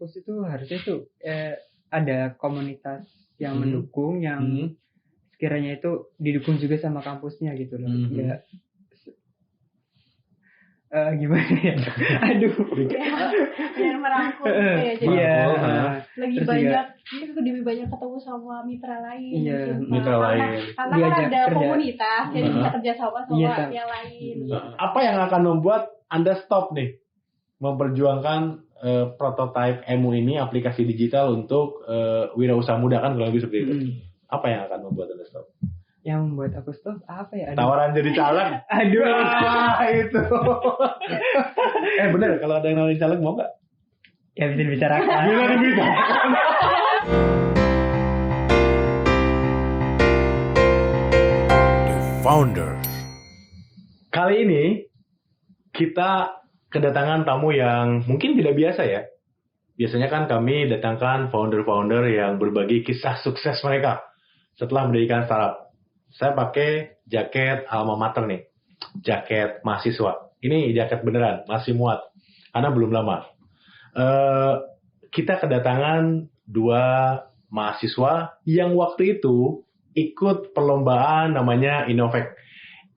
kampus itu harusnya tuh ada komunitas yang mendukung, yang sekiranya itu didukung juga sama kampusnya gitu loh. Ya, gimana ya? Aduh. Yang merangkul ya, jadi lebih banyak ketemu sama mitra lain. Iya, mitra lain. Karena kan ada komunitas, jadi bisa kerja sama yang lain. Apa yang akan membuat Anda stop nih memperjuangkan prototipe EMU ini, aplikasi digital untuk wirausaha muda, kan kalau lebih seperti itu. Apa yang akan membuat Anda stop? Yang membuat aku stop apa ya? Tawaran jadi caleg. Aduh, itu. Bener, kalau ada yang nawarin caleg mau nggak? Ya bisa dibicarakan. Bisa dibicarakan. The Founder. Kali ini kita kedatangan tamu yang mungkin tidak biasa ya. Biasanya kan kami datangkan founder-founder yang berbagi kisah sukses mereka setelah mendirikan startup. Saya pakai jaket alma mater nih, jaket mahasiswa. Ini jaket beneran, masih muat, karena belum lama. Kita kedatangan 2 mahasiswa yang waktu itu ikut perlombaan namanya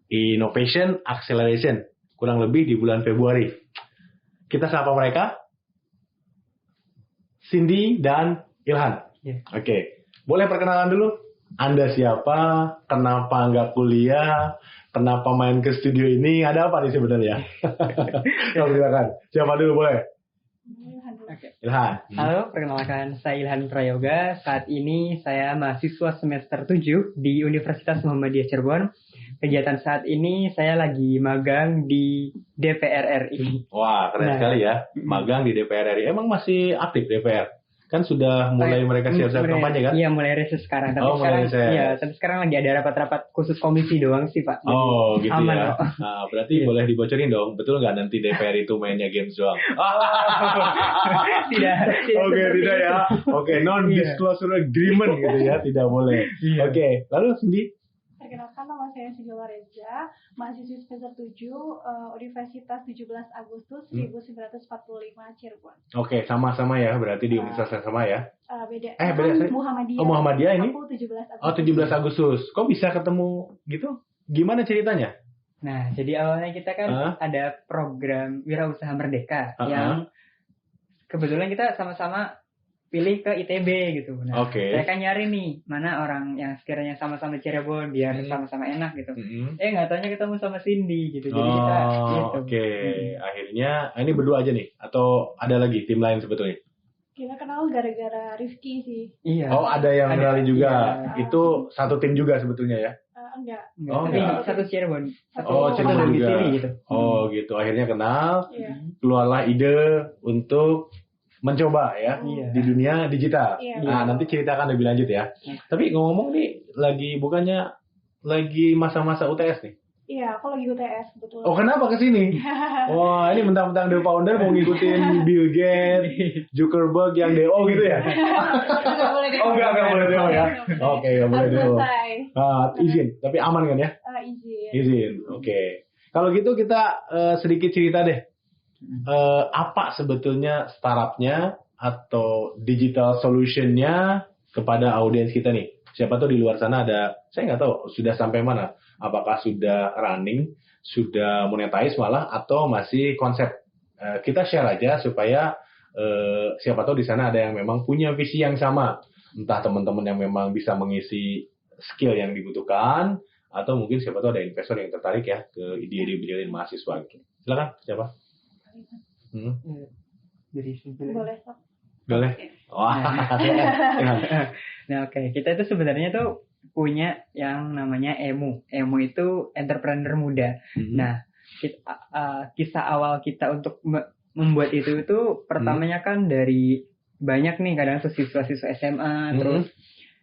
Innovation Acceleration, kurang lebih di bulan Februari. Kita sapa mereka, Cindy dan Ilhan. Oke. Boleh perkenalan dulu? Anda siapa? Kenapa nggak kuliah? Kenapa main ke studio ini? Ada apa nih sebenarnya? Silakan. Siapa dulu boleh? Ilhan. Halo, perkenalkan saya Ilhan Prayoga. Saat ini saya mahasiswa semester 7 di Universitas Muhammadiyah Cirebon. Kegiatan saat ini saya lagi magang di DPR RI. Wah, keren sekali ya. Magang di DPR RI. Emang masih aktif DPR? Kan sudah mulai mereka siap-siap kampanye kan? Iya, mulai reses sekarang. Tapi tapi sekarang lagi ada rapat-rapat khusus komisi doang sih, Pak. Oh, gitu aman, ya. Nah, berarti boleh dibocorin dong. Betul nggak nanti DPR itu mainnya games doang? Tidak. Oke, tidak ya. Oke, non-disclosure agreement gitu ya. Tidak boleh. Oke, lalu Cindy? Perkenalkan, nama saya Sigala Reza, mahasiswa semester 7 Universitas 17 Agustus 1945 Cirebon. Oke, sama-sama ya, berarti di universitas yang sama ya? Beda. Beda. Muhammadiyah. Oh, Muhammadiyah ini? Aku 17 Agustus. Oh, 17 Agustus. Kok bisa ketemu gitu? Gimana ceritanya? Nah, jadi awalnya kita kan ada program Wirausaha Merdeka yang kebetulan kita sama-sama pilih ke ITB gitu. Nah, saya kan nyari nih mana orang yang sekiranya sama-sama Cirebon biar sama-sama enak gitu. Nggak taunya ketemu sama Cindy gitu. Jadi kita gitu. Akhirnya ini berdua aja nih atau ada lagi tim lain sebetulnya? Kita kenal gara-gara Rifki sih. Iya. Oh, ada yang kenali juga. Iya. Itu satu tim juga sebetulnya ya? Enggak. Tapi satu Cirebon. Cirebon juga. Gitu. Oh, gitu. Akhirnya kenal. Keluarlah ide untuk mencoba ya di dunia digital. Nah, nanti ceritakan lebih lanjut ya. Tapi ngomong nih bukannya lagi masa-masa UTS nih? Iya, aku lagi UTS kebetulan. Oh, kenapa kesini? Wah, ini mentang-mentang The Founder mau ngikutin Bill Gates, Zuckerberg yang DO gitu ya? Enggak boleh DO ya? Oke, enggak boleh DO. Izin, tapi aman kan ya? Izin. Oke. Kalau gitu kita sedikit cerita deh. Apa sebetulnya startupnya atau digital solutionnya kepada audiens kita nih. Siapa tahu di luar sana ada, saya nggak tahu sudah sampai mana. Apakah sudah running, sudah monetize malah, atau masih konsep. Kita share aja supaya siapa tahu di sana ada yang memang punya visi yang sama. Entah teman-teman yang memang bisa mengisi skill yang dibutuhkan, atau mungkin siapa tahu ada investor yang tertarik ya ke ide-ide mahasiswa. Silakan, siapa? Dari sini boleh. Wah. Nah, oke. Kita itu sebenarnya tuh punya yang namanya EMU. EMU itu entrepreneur muda. Nah, kisah awal kita untuk membuat itu pertamanya kan dari banyak nih kadang siswa-siswa SMA terus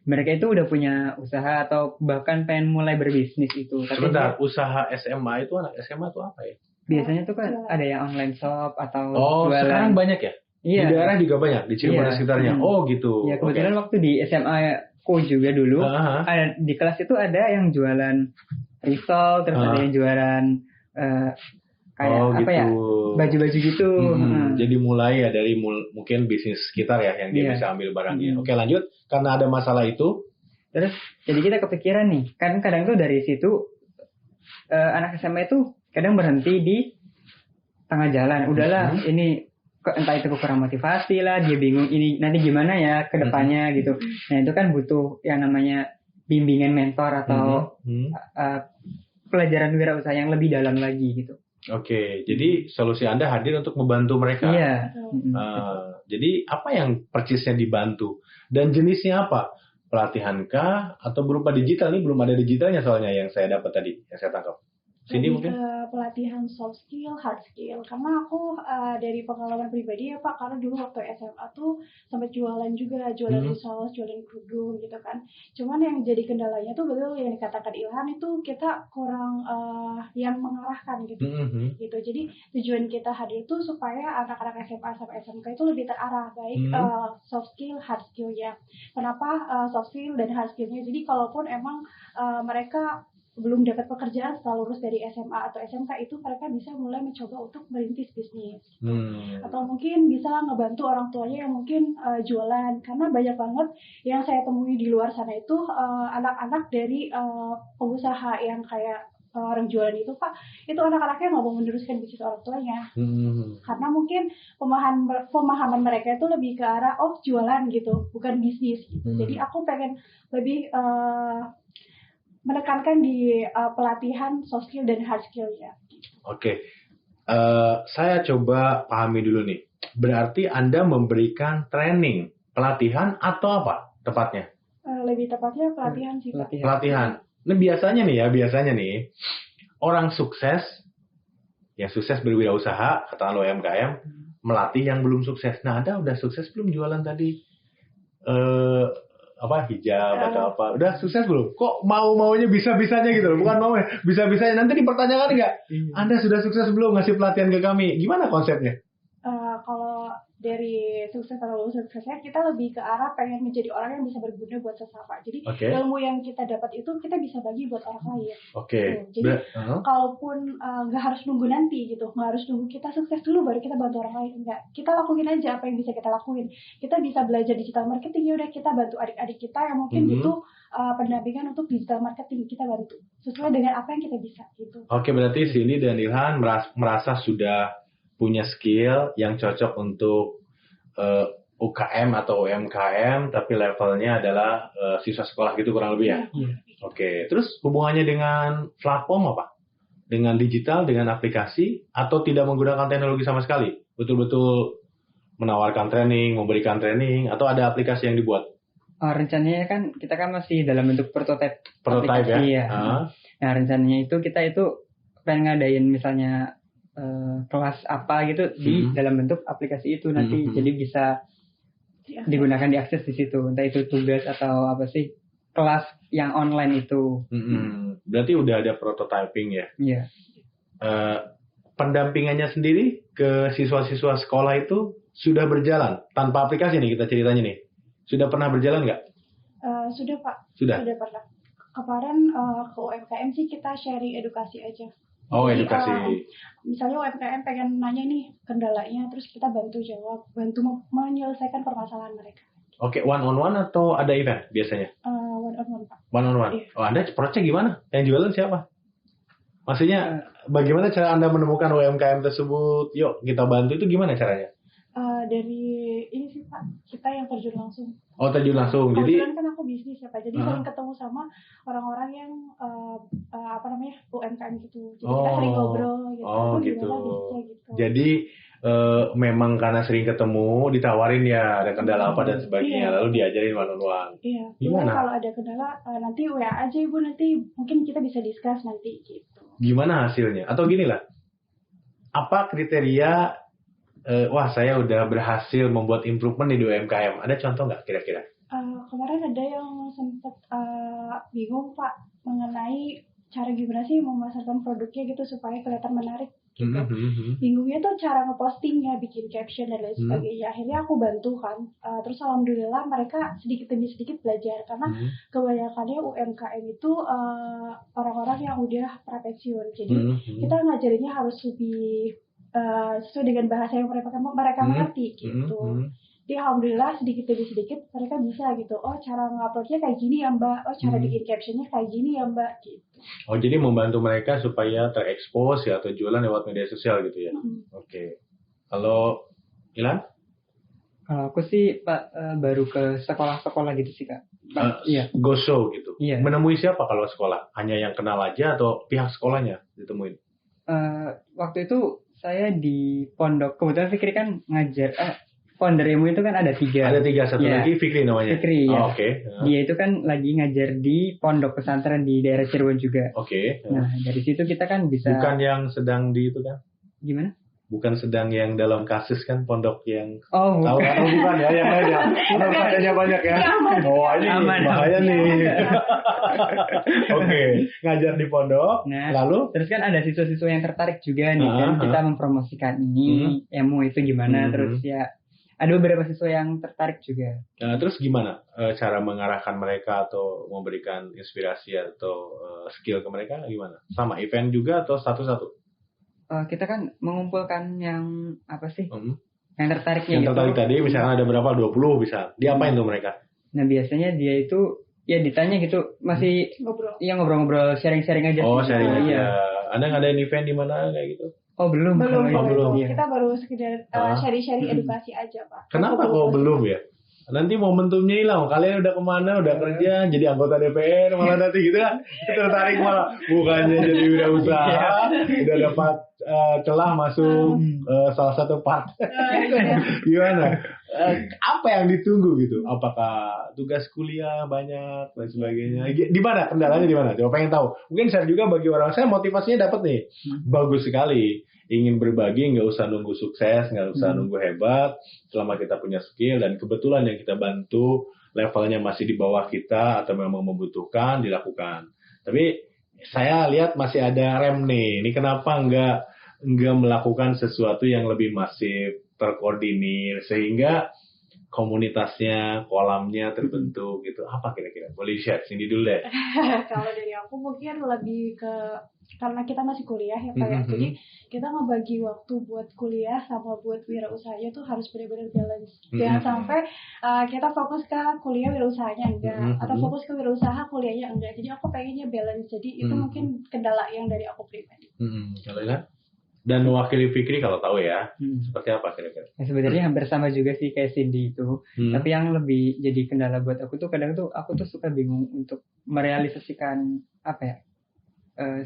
mereka itu udah punya usaha atau bahkan pengen mulai berbisnis itu. Sebentar, usaha SMA itu anak SMA itu apa ya? Biasanya tuh kan ada yang online shop atau jualan. Sekarang banyak ya? Iya. Di daerah juga banyak, di Cirebon dan sekitarnya. Oh gitu. Ya, kebetulan waktu di SMA ku juga dulu, ada di kelas itu ada yang jualan risol, terus ada yang jualan kayak apa ya, baju-baju gitu. Jadi mulai ya dari mungkin bisnis sekitar ya yang dia bisa ambil barangnya. Oke, lanjut. Karena ada masalah itu, terus jadi kita kepikiran nih, kan kadang tuh dari situ anak SMA itu kadang berhenti di tengah jalan. Udahlah, ini entah itu kurang motivasi lah, dia bingung ini nanti gimana ya ke depannya gitu. Nah itu kan butuh yang namanya bimbingan mentor atau pelajaran wirausaha yang lebih dalam lagi gitu. Oke, jadi solusi Anda hadir untuk membantu mereka. Iya. Jadi apa yang persisnya dibantu dan jenisnya apa? Pelatihankah atau berupa digital? Nih belum ada digitalnya soalnya yang saya dapat tadi, yang saya tangkap. Cindy mungkin? Pelatihan soft skill, hard skill. Karena aku dari pengalaman pribadi ya Pak, karena dulu waktu SMA tuh sampai jualan juga, jualan resource, jualan kerudung gitu kan. Cuman yang jadi kendalanya tuh betul yang dikatakan Ilham itu kita kurang yang mengarahkan gitu. Gitu. Jadi tujuan kita hadir tuh supaya anak-anak SMA sampai SMK itu lebih terarah, baik soft skill, hard skill ya. Kenapa soft skill dan hard skillnya? Jadi kalaupun emang mereka belum dapat pekerjaan setelah lulus dari SMA atau SMK, itu mereka bisa mulai mencoba untuk merintis bisnis atau mungkin bisa ngebantu orang tuanya yang mungkin jualan, karena banyak banget yang saya temui di luar sana itu anak-anak dari pengusaha yang kayak orang jualan itu Pak, itu anak-anaknya nggak mau meneruskan bisnis orang tuanya karena mungkin pemahaman mereka itu lebih ke arah jualan gitu, bukan bisnis gitu. Jadi aku pengen lebih menekankan di pelatihan soft skill dan hard skill ya. Oke. Saya coba pahami dulu nih. Berarti Anda memberikan training, pelatihan atau apa tepatnya? Lebih tepatnya pelatihan sih Pak. Pelatihan. Nah biasanya nih, orang sukses, yang sukses berwirausaha, katakanlah UMKM, melatih yang belum sukses. Nah Anda udah sukses belum jualan tadi? Hijab atau apa, udah sukses belum? Kok maunya bisa-bisanya gitu loh, bukan mau bisa-bisanya, nanti dipertanyakan nggak? Anda sudah sukses belum ngasih pelatihan ke kami? Gimana konsepnya? Kalau dari sukses atau belum suksesnya, kita lebih ke arah pengen menjadi orang yang bisa berguna buat sesama. Jadi ilmu yang kita dapat itu kita bisa bagi buat orang lain. Jadi kalaupun nggak harus nunggu nanti gitu, nggak harus nunggu kita sukses dulu baru kita bantu orang lain, enggak. Kita lakuin aja apa yang bisa kita lakuin. Kita bisa belajar digital marketing, ya udah kita bantu adik-adik kita yang mungkin butuh pendampingan untuk digital marketing, kita bantu sesuai dengan apa yang kita bisa gitu. Berarti Cindy dan Ilhan merasa sudah punya skill yang cocok untuk UKM atau UMKM, tapi levelnya adalah siswa sekolah gitu kurang lebih ya? Terus hubungannya dengan platform apa? Dengan digital, dengan aplikasi, atau tidak menggunakan teknologi sama sekali? Betul-betul menawarkan training, memberikan training, atau ada aplikasi yang dibuat? Rencananya kan kita kan masih dalam bentuk prototipe ya? Nah rencananya itu kita pengen ngadain misalnya kelas apa gitu di dalam bentuk aplikasi itu nanti, jadi bisa digunakan, diakses di situ, entah itu tugas atau apa sih, kelas yang online itu. Berarti udah ada prototyping ya? Iya. Pendampingannya sendiri ke siswa-siswa sekolah itu sudah berjalan tanpa aplikasi nih, kita ceritanya nih, sudah pernah berjalan nggak? Sudah Pak. Sudah pernah. Kemarin ke UMKM sih kita sharing edukasi aja. Jadi, edukasi. Misalnya UMKM pengen nanya nih kendalanya, terus kita bantu jawab, bantu menyelesaikan permasalahan mereka. One on one atau ada event biasanya? One on one Pak. One on one. Anda approach-nya gimana? Yang jualan siapa? Maksudnya bagaimana cara Anda menemukan UMKM tersebut? Yuk kita bantu, itu gimana caranya? Dari ini sih Pak, kita yang terjun langsung. Terjun langsung. Kebetulan kan aku bisnis ya Pak, jadi sering ketemu sama orang-orang yang UMKM gitu. Jadi kita sering ngobrol gitu. Gitu. Jadi memang karena sering ketemu, ditawarin ya ada kendala apa dan sebagainya, lalu diajarin one on one. Iya. Gimana? Kalau ada kendala nanti WA aja Ibu, nanti mungkin kita bisa discuss nanti gitu. Gimana hasilnya? Atau gini lah, apa kriteria saya udah berhasil membuat improvement di UMKM? Ada contoh nggak kira-kira? Kemarin ada yang sempat bingung Pak mengenai cara gimana sih memasarkan produknya gitu supaya kelihatan menarik gitu. Bingungnya tuh cara ngepostingnya, bikin caption dan lain sebagainya. Akhirnya aku bantu kan. Terus alhamdulillah mereka sedikit demi sedikit belajar karena kebanyakannya UMKM itu orang-orang yang udah prapensiun. Jadi kita ngajarinnya harus lebih sesuai dengan bahasa yang mereka mengerti gitu. Jadi alhamdulillah sedikit demi sedikit mereka bisa gitu. Oh cara nguploadnya kayak gini ya Mbak. Oh cara bikin captionnya kayak gini ya Mbak. Gitu. Oh jadi membantu mereka supaya terekspos ya atau jualan lewat media sosial gitu ya. Oke. Kalau Ilan? Kalau aku sih Pak baru ke sekolah-sekolah gitu sih Kak. Iya. Go show gitu. Iya. Menemui siapa kalau sekolah? Hanya yang kenal aja atau pihak sekolahnya ditemuin? Waktu itu saya di pondok. Kebetulan Fikri kan ngajar. Founder ilmu itu kan ada 3. Ada 3, satu lagi Fikri namanya. Fikri ya. Oke. Dia itu kan lagi ngajar di pondok pesantren di daerah Cirebon juga. Oke. Nah dari situ kita kan bisa. Bukan yang sedang di itu kan? Gimana? Bukan sedang yang dalam kasus kan pondok yang tahu kan? Bukan ya yang lain ya. Pertanyaannya banyak ya. Oh ini aman, bahaya nih. Oke, ngajar di pondok. Nah, lalu terus kan ada siswa-siswa yang tertarik juga nih kan kita mempromosikan ini ilmu itu gimana terus ya. Ada beberapa siswa yang tertarik juga. Terus gimana cara mengarahkan mereka atau memberikan inspirasi atau skill ke mereka gimana? Sama event juga atau satu-satu? Kita kan mengumpulkan yang apa sih? Yang tertariknya yang tertarik tadi misalkan ada berapa? 20 bisa. Diapain tuh mereka? Nah biasanya dia itu ya ditanya gitu masih ngobrol-ngobrol sharing-sharing aja. Oh sih. sharing aja. Iya. Anda ngadain event di mana kayak gitu? Oh belum. Belum. Kita baru sekedar sharing-sharing edukasi aja Pak. Kenapa kok belum ya? Nanti momentumnya hilang. Kalian udah kemana? Udah kerja, jadi anggota DPR malah nanti gitu kan? Tertarik malah bukannya jadi wirausaha, udah dapat celah masuk salah satu part. Gimana? Apa yang ditunggu gitu? Apakah tugas kuliah banyak dan sebagainya? Di mana kendalanya di mana? Coba pengen tahu. Mungkin saya juga bagi orang saya motivasinya dapat nih. Bagus sekali. Ingin berbagi, nggak usah nunggu sukses, nggak usah nunggu hebat. Selama kita punya skill dan kebetulan yang kita bantu levelnya masih di bawah kita atau memang membutuhkan dilakukan. Tapi saya lihat masih ada rem nih. Ini kenapa nggak melakukan sesuatu yang lebih masif, terkoordinir sehingga komunitasnya, kolamnya terbentuk gitu. Apa kira-kira? Boleh share sini dulu deh. Kalau dari aku mungkin lebih ke karena kita masih kuliah ya Pak ya. Jadi kita ngebagi waktu buat kuliah sama buat wirausahanya tuh harus benar-benar balance. Jangan sampai kita fokus ke kuliah wirausahanya enggak atau fokus ke wirausaha kuliahnya enggak. Jadi aku pengennya balance. Jadi itu mungkin kendala yang dari aku pribadi. Kalau kan? Dan mewakili Fikri kalau tahu ya, seperti apa kira-kira? Ya, sebenarnya hampir sama juga sih kayak Cindy itu. Tapi yang lebih jadi kendala buat aku tuh kadang tuh aku tuh suka bingung untuk merealisasikan apa ya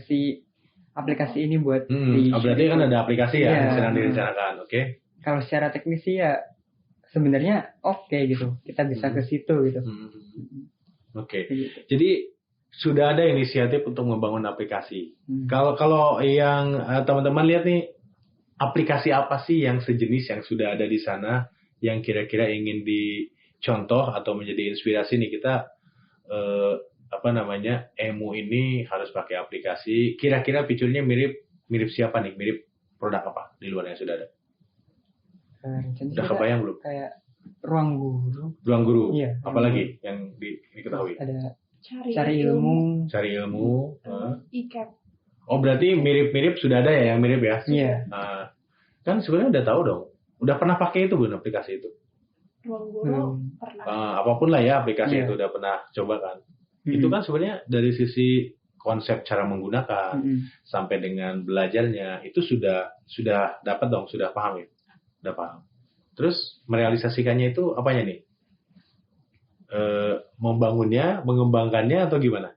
si aplikasi ini buat berarti kan ada aplikasi ya yang sedang direncanakan, oke? Kalau secara teknis sih ya sebenarnya oke gitu, kita bisa ke situ gitu. Oke. Jadi sudah ada inisiatif untuk membangun aplikasi. Kalau yang teman-teman lihat nih, aplikasi apa sih yang sejenis yang sudah ada di sana yang kira-kira ingin dicontoh atau menjadi inspirasi nih kita EMU ini harus pakai aplikasi. Kira-kira fiturnya mirip siapa nih? Mirip produk apa di luar yang sudah ada? Udah kebayang belum? Kayak ruang guru. Ruang guru. Iya. Apalagi yang diketahui? Ada cari ilmu. Cari ilmu. E-cap. Oh berarti mirip-mirip sudah ada ya yang mirip ya? Iya. Kan sebenarnya udah tahu dong. Udah pernah pakai itu belum aplikasi itu? Ruang guru pernah. Apapun lah ya aplikasi itu udah pernah coba kan. Itu kan sebenarnya dari sisi konsep cara menggunakan sampai dengan belajarnya itu sudah dapat dong, sudah paham ya? Udah paham. Terus merealisasikannya itu apanya nih? Membangunnya, mengembangkannya atau gimana?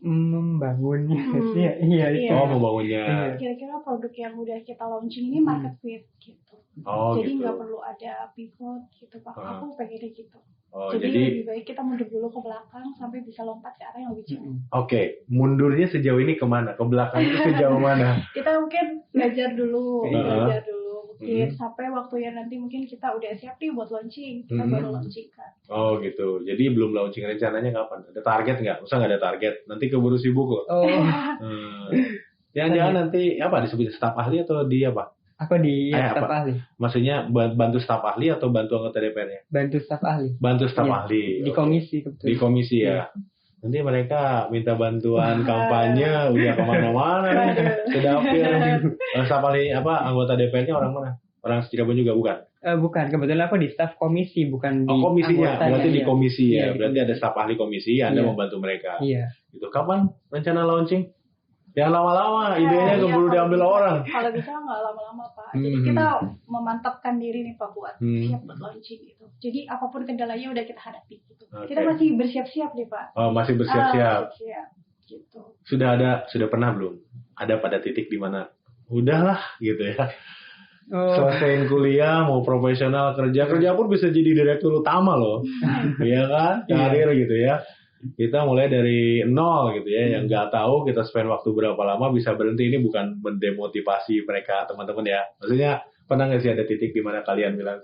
Membangunnya sih iya itu. Oh membangunnya. Kira-kira produk yang udah kita launching ini market fit gitu. Jadi nggak perlu ada pivot gitu Pak. Aku pengennya gitu. Jadi lebih baik kita mundur dulu ke belakang sampai bisa lompat ke arah yang lebih jauh. Oke, mundurnya sejauh ini kemana? Ke belakang itu sejauh mana? Kita mungkin belajar dulu. Mungkin sampai waktu yang nanti mungkin kita udah siap nih buat launching, kita baru launching kan. Oh gitu, jadi belum launching, rencananya kapan? Ada target nggak? Usah nggak ada target, nanti keburu sibuk loh. Jangan-jangan nanti apa disebut staf ahli atau di apa? Aku di staf ahli. Maksudnya bantu staf ahli atau bantu anggota DPR-nya? Bantu staf ahli. Bantu staf Iya, ahli. di komisi kebetulan. Di komisi ya. Nanti mereka minta bantuan kampanye udah kemana-mana nih. Ke dapil. Staf ahli apa anggota DPR-nya orang mana? Orang Cirebon juga bukan? Bukan, kebetulan aku di staf komisi bukan di komisinya, berarti di komisi ya. Iya, Berarti ada staf ahli komisi, Anda Iya. membantu mereka. Iya. Itu kapan rencana launching? Jangan lama-lama, idenya keburu diambil orang. Kalau bisa nggak lama-lama Pak. Jadi kita memantapkan diri nih Pak buat siap buat launching gitu. Jadi apapun kendalanya udah kita hadapi gitu. Oke. Kita masih bersiap-siap nih Pak. Oh, masih bersiap-siap. Bersiap gitu. Sudah pernah belum? Ada pada titik di mana udahlah gitu ya. Selesaiin kuliah, mau profesional kerja pun bisa jadi direktur utama loh. Iya kan? Karir gitu ya. Kita mulai dari nol gitu ya, yang nggak tahu kita spend waktu berapa lama bisa berhenti. Ini bukan mendemotivasi mereka teman-teman ya. Maksudnya pernah nggak sih ada titik di mana kalian bilang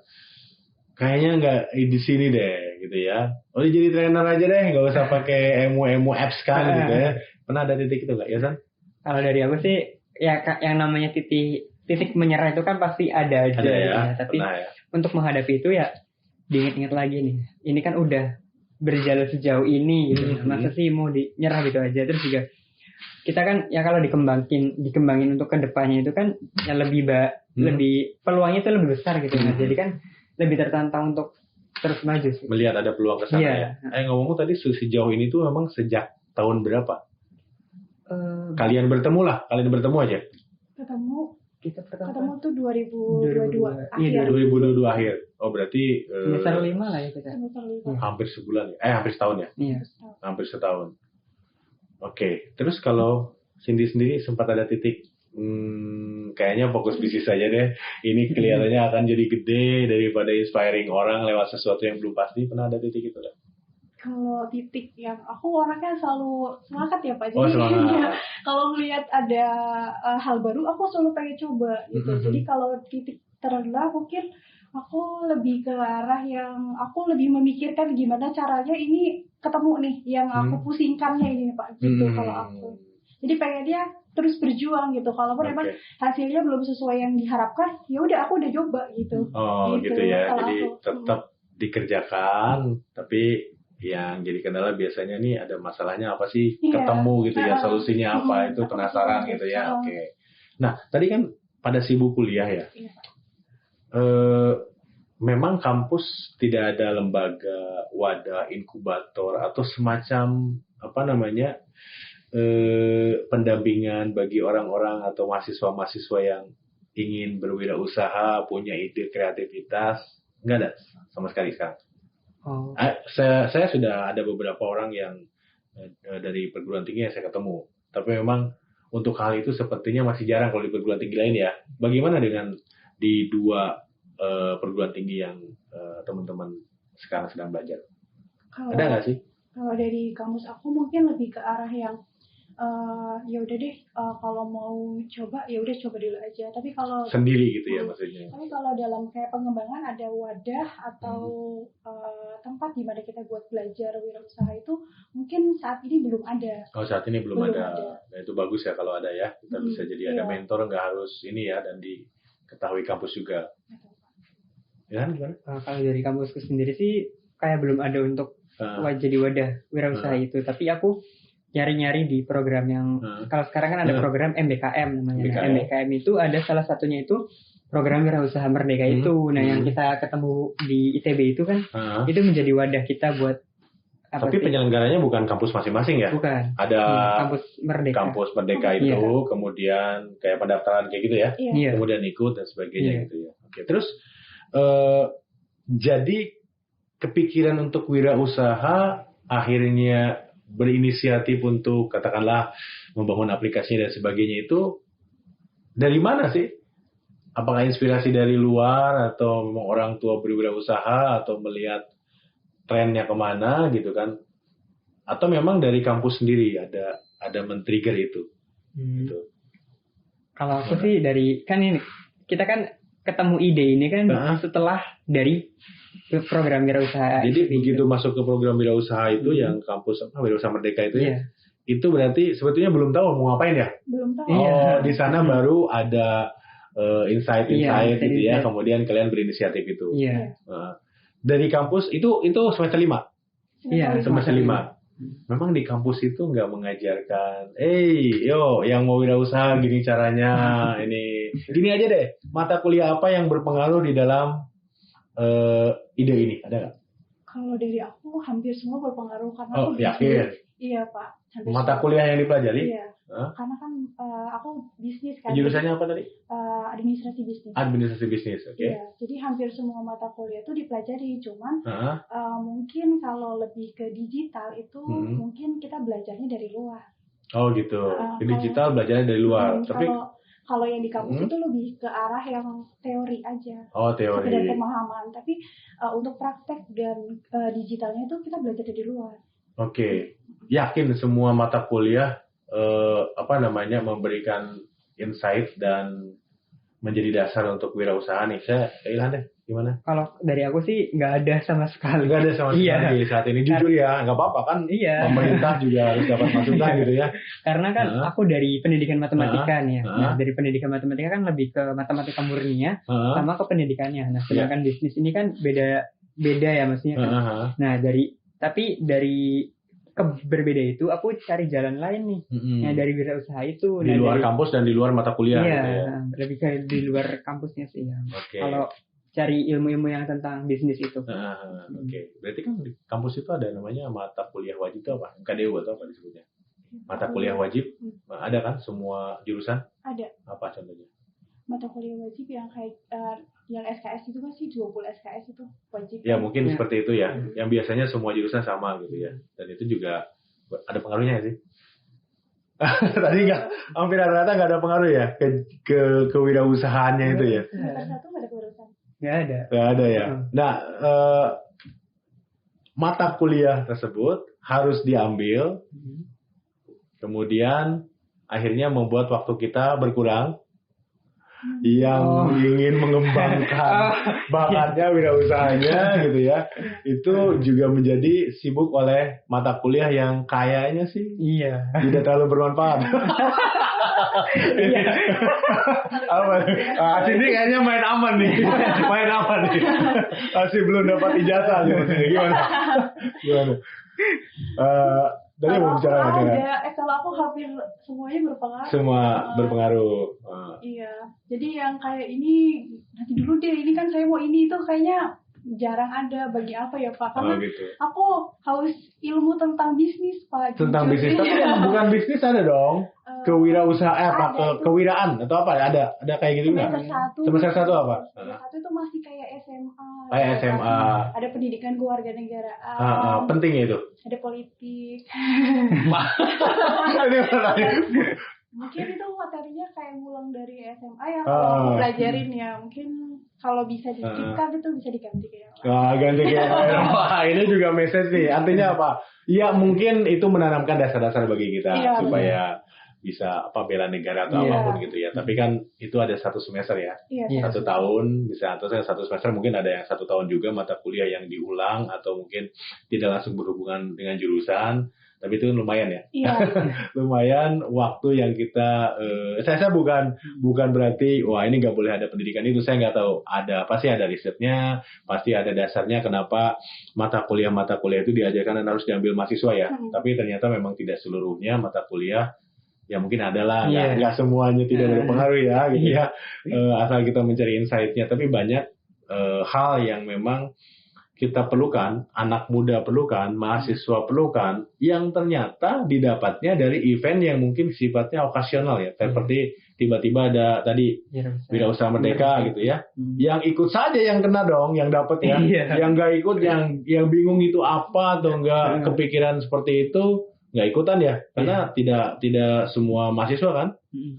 kayaknya nggak di sini deh gitu ya. Oh jadi trainer aja deh, nggak usah pakai emu apps kan gitu ya. Pernah ada titik itu nggak ya San? Kalau dari aku sih ya yang namanya titik menyerah itu kan pasti ada aja. Ada ya. Tapi Pernah ya. untuk menghadapi itu ya diingat-ingat lagi nih. Ini kan udah berjalan sejauh ini gitu. Masa sih mau nyerah gitu aja. Terus juga kita kan ya kalau dikembangin untuk kedepannya itu kan ya lebih peluangnya itu lebih besar gitu. Nah, jadi kan lebih tertantang untuk terus maju sih. Melihat ada peluang ke sana ya. Ngomong tadi sejauh ini tuh memang sejak tahun berapa? Kalian bertemu aja. Ketemu tuh 2022 akhir. 2022 akhir. Oh berarti semester 5 lah ya kita. Hampir sebulan ya. Hampir setahun ya. Iya. Hampir setahun. Oke. Terus kalau Cindy sendiri sempat ada titik kayaknya fokus bisnis saja deh. Ini kelihatannya akan jadi gede daripada inspiring orang lewat sesuatu yang belum pasti. Pernah ada titik itu kan? Kalau titik yang aku orangnya selalu semangat ya Pak. Jadi kalau melihat ada hal baru aku selalu pengen coba gitu. Jadi kalau titik terendah mungkin aku lebih ke arah yang aku lebih memikirkan gimana caranya ini ketemu nih yang aku pusingkannya ini Pak gitu kalau aku. Jadi pengennya terus berjuang gitu. Kalaupun emang hasilnya belum sesuai yang diharapkan, ya udah aku udah coba gitu. Oh gitu ya. Jadi tetap dikerjakan tapi yang jadi kendala biasanya nih ada masalahnya apa sih, ketemu gitu ya, solusinya apa, itu penasaran gitu ya. Oke. Nah tadi kan pada sibuk kuliah ya, memang kampus tidak ada lembaga, wadah, inkubator atau semacam pendampingan bagi orang-orang atau mahasiswa-mahasiswa yang ingin berwirausaha, punya ide kreativitas, nggak ada sama sekali sekarang. Oh. Saya sudah ada beberapa orang yang dari perguruan tinggi yang saya ketemu, tapi memang untuk hal itu sepertinya masih jarang kalau di perguruan tinggi lain ya. Bagaimana dengan di dua perguruan tinggi yang teman-teman sekarang sedang belajar? Ada nggak sih? Kalau dari kampus aku mungkin lebih ke arah yang ya udah deh kalau mau coba ya udah coba dulu aja. Tapi kalau sendiri gitu ya maksudnya. Tapi kalau dalam kayak pengembangan ada wadah atau tempat di mana kita buat belajar wirausaha itu mungkin saat ini belum ada. Oh saat ini belum ada. Nah itu bagus ya kalau ada ya. Kita bisa jadi ada mentor, nggak harus ini ya, dan diketahui kampus juga. Ya kan gimana? Kalau dari kampusku sendiri sih kayak belum ada untuk jadi wadah wirausaha itu. Tapi aku nyari-nyari di program yang kalau sekarang kan ada program MBKM namanya. MBKM itu ada salah satunya itu program wirausaha merdeka itu. Nah, yang kita ketemu di ITB itu kan itu menjadi wadah kita buat tapi penyelenggaranya bukan kampus masing-masing ya? Bukan. Ada kampus merdeka. Kampus merdeka itu kemudian kayak pendaftaran kayak gitu ya. Iya. Kemudian ikut dan sebagainya gitu ya. Oke, terus jadi kepikiran untuk wirausaha akhirnya berinisiatif untuk katakanlah membangun aplikasi dan sebagainya itu dari mana sih? Apakah inspirasi dari luar atau memang orang tua berwirausaha atau melihat trennya kemana gitu kan? Atau memang dari kampus sendiri ada men-trigger itu? Gitu. Kalau aku sih dari kan ini kita kan ketemu ide ini kan setelah dari program wirausaha. Jadi begitu masuk ke program wirausaha itu yang kampus wirausaha merdeka itu ya, itu berarti sebetulnya belum tahu mau ngapain ya? Belum tahu. Oh, di sana baru ada insight gitu ya. insight. Kemudian kalian berinisiatif itu. Iya. Dari kampus itu semester 5. Iya, Semester 5. Memang di kampus itu nggak mengajarkan, yo yang mau wirausaha gini caranya, ini gini aja deh. Mata kuliah apa yang berpengaruh di dalam ide ini? Ada nggak? Kalau dari aku hampir semua berpengaruh karena Oh, aku yakin? bisnis. Iya Pak. Hampir Mata semua. kuliah yang dipelajari? Iya. Karena kan aku bisnis kan. Jurusannya apa tadi? Administrasi bisnis. Administrasi bisnis, oke. Iya, jadi hampir semua mata kuliah itu dipelajari, cuman mungkin kalau lebih ke digital itu mungkin kita belajarnya dari luar. Oh gitu. Digital belajarnya dari luar. Tapi kalau yang di kampus itu lebih ke arah yang teori aja. Oh, teori. Sekedar pemahaman, tapi untuk praktek dan digitalnya itu kita belajar dari luar. Oke. Yakin semua mata kuliah memberikan insight dan menjadi dasar untuk wirausaha nih. Saya Ilhan deh, gimana? Kalau dari aku sih nggak ada sama sekali. Nggak ada sama sekali saat ini. Jujur ya, nggak apa-apa kan. Iya. Pemerintah juga harus dapat masukan gitu ya. Karena kan aku dari pendidikan matematika nih ya. Nah, dari pendidikan matematika kan lebih ke matematika murninya sama ke pendidikannya. Nah, sedangkan bisnis ini kan beda ya maksudnya kan. Nah, dari berbeda itu aku cari jalan lain nih. Nah, dari wirausaha itu di luar kampus dan di luar mata kuliah iya, gitu ya. Lebih ke di luar kampusnya sih ya. Okay. Kalau cari ilmu-ilmu yang tentang bisnis itu. Oke. Berarti kan di kampus itu ada namanya mata kuliah wajib itu apa? MKDU atau apa disebutnya? Mata kuliah wajib ada kan semua jurusan? Ada. Apa contohnya? Mata kuliah wajib yang kayak yang SKS itu kan sih 20 SKS itu wajib. Ya mungkin seperti itu ya. Yang biasanya semua jurusan sama gitu ya. Dan itu juga ada pengaruhnya sih. Tadi hampir rata-rata nggak ada pengaruh ya ke kewirausahaannya itu ya. Semester 1 nggak ada pengurusan. Nggak ada. Nggak ada ya. Nah, mata kuliah tersebut harus diambil, kemudian akhirnya membuat waktu kita berkurang. Yang ingin mengembangkan bakatnya, wirausahanya gitu ya, itu juga menjadi sibuk oleh mata kuliah yang kayaknya sih tidak terlalu bermanfaat. Sini kayaknya main aman nih. Masih belum dapat ijazah gitu. Gimana? Tadi mau bicara kalau aku hampir semuanya berpengaruh. Semua berpengaruh. Iya. Jadi yang kayak ini nanti dulu deh. Ini kan saya mau ini itu kayaknya jarang ada bagi apa ya Pak? Karena aku haus ilmu tentang bisnis Pak. Tentang bisnis, tapi yang bukan bisnis ada dong. Kewirausahaan kewiraan atau apa? Ada kayak gitu nggak? Semester 1 apa? Semester 1 itu masih kayak SMA. Kayak SMA. Ada pendidikan kewarganegaraan. Penting ya itu. Ada politik. Mungkin itu materinya kayak ngulang dari SMA ya kalau aku pelajarin ya. Mungkin kalau bisa di-skip itu bisa diganti kayak. Ganti kayak. Wah, ini juga message nih. Artinya apa? Ya mungkin itu menanamkan dasar-dasar bagi kita supaya bisa bela negara atau apapun gitu ya. Tapi kan itu ada 1 semester ya. 1 tahun bisa, atau 1 semester mungkin ada yang 1 tahun juga mata kuliah yang diulang atau mungkin tidak langsung berhubungan dengan jurusan. Tapi itu lumayan ya. Lumayan waktu yang kita saya bukan berarti wah ini nggak boleh ada pendidikan itu, saya nggak tahu. Pasti ada risetnya, pasti ada dasarnya kenapa mata kuliah itu diajarkan dan harus diambil mahasiswa ya. Tapi ternyata memang tidak seluruhnya mata kuliah. Ya mungkin adalah nggak semuanya tidak berpengaruh ya gitu ya. Asal kita mencari insight-nya, tapi banyak hal yang memang kita perlukan, anak muda perlukan, mahasiswa perlukan, yang ternyata didapatnya dari event yang mungkin sifatnya okasional ya, seperti tiba-tiba ada tadi Wirausaha Merdeka gitu ya, yang ikut saja yang kena dong, yang dapat ya, yang nggak ikut, yang bingung itu apa atau nggak kepikiran seperti itu, nggak ikutan ya, karena tidak semua mahasiswa kan,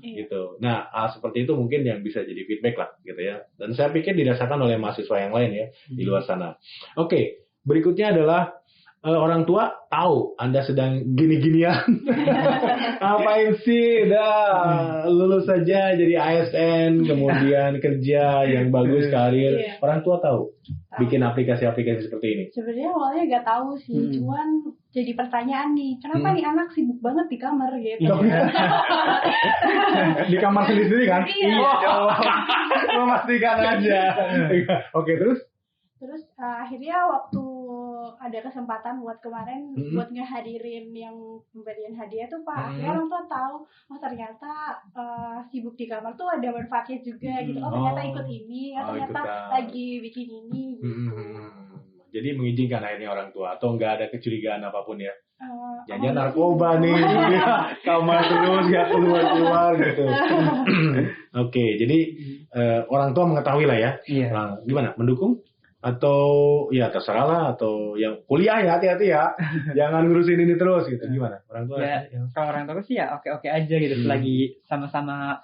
gitu. Nah, hal seperti itu mungkin yang bisa jadi feedback lah, gitu ya. Dan saya pikir dirasakan oleh mahasiswa yang lain ya di luar sana. Oke, berikutnya adalah orang tua tahu Anda sedang gini-ginian, ngapain sih? Lulus saja jadi ASN, kemudian kerja yang bagus, karir. Orang tua tahu bikin aplikasi-aplikasi seperti ini. Sebenarnya awalnya nggak tahu sih, cuman jadi pertanyaan nih, kenapa nih anak sibuk banget di kamar gitu. Di kamar sendiri kan? Iya. Memastikan aja. Oke, terus Akhirnya waktu ada kesempatan buat kemarin buat ngehadirin yang pemberian hadiah tuh Pak, akhirnya orang tua tahu, oh ternyata sibuk di kamar tuh ada manfaatnya juga gitu. Oh ternyata ikut ini, ternyata lagi bikin ini gitu. Jadi mengizinkan akhirnya orang tua atau nggak ada kecurigaan apapun ya? Jangan narkoba nih, kamar terus nggak keluar gitu. Oke, jadi orang tua mengetahui lah ya. Iya. Nah, gimana? Mendukung? Atau ya terserah lah, atau yang kuliah ya hati-hati ya, jangan ngurusin ini terus gitu. Gimana orang tua? Ya, kalau orang tua sih ya oke aja gitu, selagi sama-sama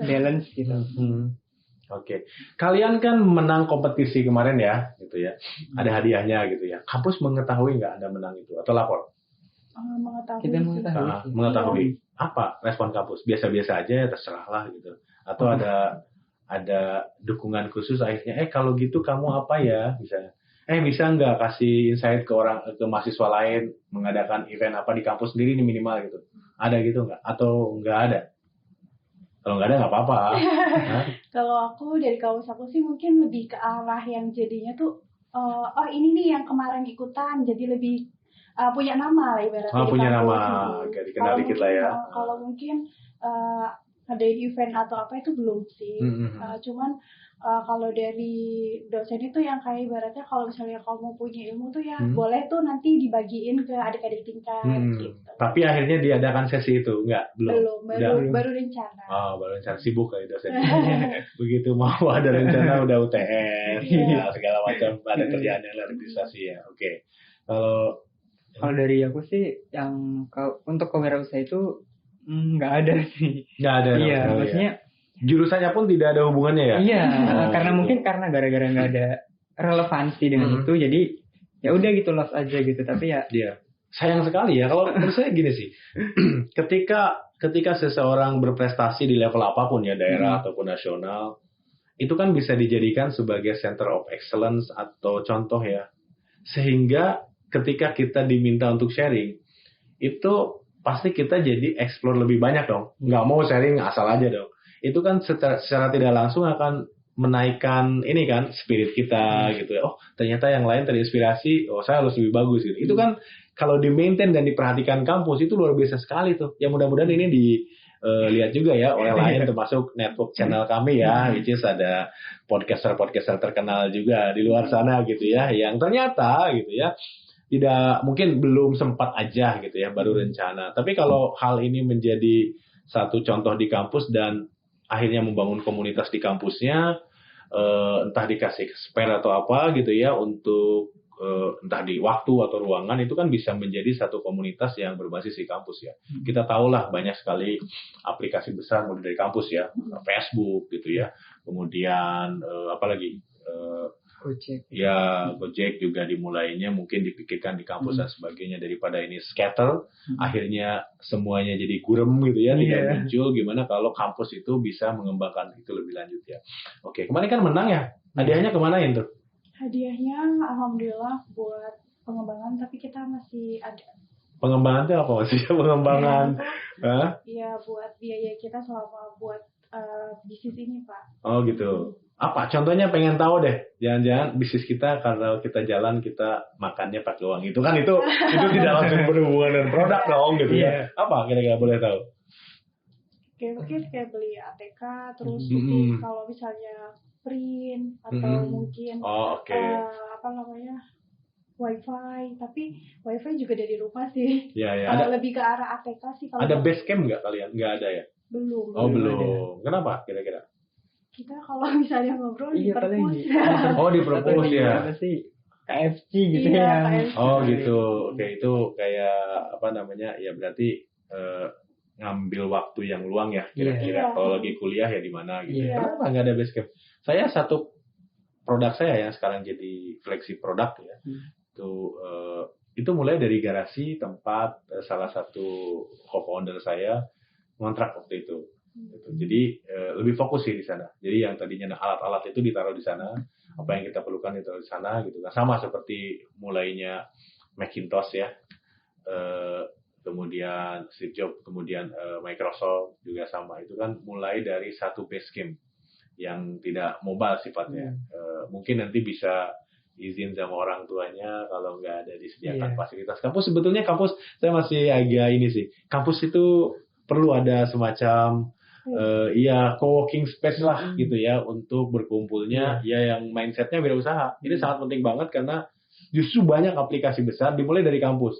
balance gitu. Oke. Kalian kan menang kompetisi kemarin ya, gitu ya. Ada hadiahnya gitu ya. Kampus mengetahui nggak Anda menang itu atau lapor? Mengetahui. Kita mengetahui. Mengetahui. Apa respon kampus? Biasa-biasa aja, terserah lah gitu. Atau ada dukungan khusus akhirnya, kalau gitu kamu apa ya misalnya, bisa nggak kasih insight ke mahasiswa lain mengadakan event apa di kampus sendiri ini minimal gitu, ada gitu nggak atau nggak ada? Kalau nggak ada nggak apa-apa. Kalau aku dari kampus aku sih mungkin lebih ke arah yang jadinya tuh ini nih yang kemarin ikutan jadi lebih punya nama lah ibaratnya. Punya nama, kayak dikenal dikit lah ya. Kalau mungkin ada event atau apa itu belum sih. Cuman kalau dari dosen itu yang kayak ibaratnya kalau misalnya kamu punya ilmu tuh ya boleh tuh nanti dibagiin ke adik-adik tingkat gitu. Tapi akhirnya diadakan sesi itu belum baru rencana. Baru rencana, sibuk kali dosen. Begitu mau ada rencana udah UTS segala macam, ada kerjaan yang administrasi ya. Oke. Kalau dari aku sih yang untuk kewirausahaan itu nggak ada sih. Nggak ada. Iya, maksudnya jurusannya pun tidak ada hubungannya ya. Iya, karena mungkin karena gara-gara nggak ada relevansi dengan itu, jadi ya udah gitu lost aja gitu. Tapi ya. Iya. Sayang sekali ya. Kalau menurut saya gini sih, ketika seseorang berprestasi di level apapun ya, daerah ataupun nasional, itu kan bisa dijadikan sebagai center of excellence atau contoh ya. Sehingga ketika kita diminta untuk sharing, itu pasti kita jadi explore lebih banyak dong. Nggak mau sharing asal aja dong. Itu kan secara tidak langsung akan menaikkan ini kan spirit kita gitu ya. Oh ternyata yang lain terinspirasi, saya harus lebih bagus gitu. Itu kan kalau di maintain dan diperhatikan kampus itu luar biasa sekali tuh. Ya mudah-mudahan ini dilihat juga ya oleh lain, termasuk network channel kami ya, which is ada podcaster terkenal juga di luar sana gitu ya, yang ternyata gitu ya tidak mungkin belum sempat aja gitu ya, baru rencana. Tapi kalau hal ini menjadi satu contoh di kampus dan akhirnya membangun komunitas di kampusnya, entah dikasih spare atau apa gitu ya, untuk entah di waktu atau ruangan, itu kan bisa menjadi satu komunitas yang berbasis di kampus ya. Kita tahulah banyak sekali aplikasi besar mulai dari kampus ya, Facebook gitu ya, kemudian apalagi Gojek. Ya, Gojek juga dimulainya mungkin dipikirkan di kampus dan sebagainya, daripada ini scatter, akhirnya semuanya jadi gurem gitu ya, tidak muncul. Gimana kalau kampus itu bisa mengembangkan itu lebih lanjut ya. Oke, kemarin kan menang ya, hadiahnya kemanain tuh? Hadiahnya alhamdulillah buat pengembangan, tapi kita masih ada. Pengembangan itu apa maksudnya? Pengembangan? Iya, buat biaya kita selama buat bisnis ini Pak. Oh gitu. Apa contohnya, pengen tahu deh. Jangan-jangan bisnis kita kalau kita jalan kita makannya pakai uang itu kan, itu tidak langsung berhubungan dengan produk dong gitu ya. Apa kira-kira boleh tahu? Mungkin kayak beli ATK, terus kalau misalnya print atau mungkin wifi, tapi wifi juga dari rumah sih. Iya. Lebih ke arah ATK sih. Ada base camp nggak kalian? Nggak ada ya? Belum. Belum. Kenapa kira-kira? Kita kalau misalnya ngobrol di perpus. Di perpus ya. KFC gitu ya. Oh gitu. Oke, itu kayak apa namanya? Ya berarti ngambil waktu yang luang ya kira-kira. Kalau lagi kuliah ya di mana gitu. Kenapa nggak ada base camp? Saya satu produk saya yang sekarang jadi flagship produk ya. Itu mulai dari garasi tempat salah satu co-founder saya ngontrak waktu itu. Jadi lebih fokus sih di sana. Jadi yang tadinya alat-alat itu ditaruh di sana, apa yang kita perlukan ditaruh di sana gitu kan. Sama seperti mulainya Macintosh ya. kemudian Steve Jobs, kemudian Microsoft juga sama. Itu kan mulai dari satu Basecamp yang tidak mobile sifatnya. Mungkin nanti bisa izin sama orang tuanya kalau nggak ada disediakan fasilitas kampus. Sebetulnya kampus, saya masih agak ini sih, kampus itu perlu ada semacam co-working space lah gitu ya, untuk berkumpulnya ya yang mindsetnya wirausaha. Ini sangat penting banget karena justru banyak aplikasi besar dimulai dari kampus.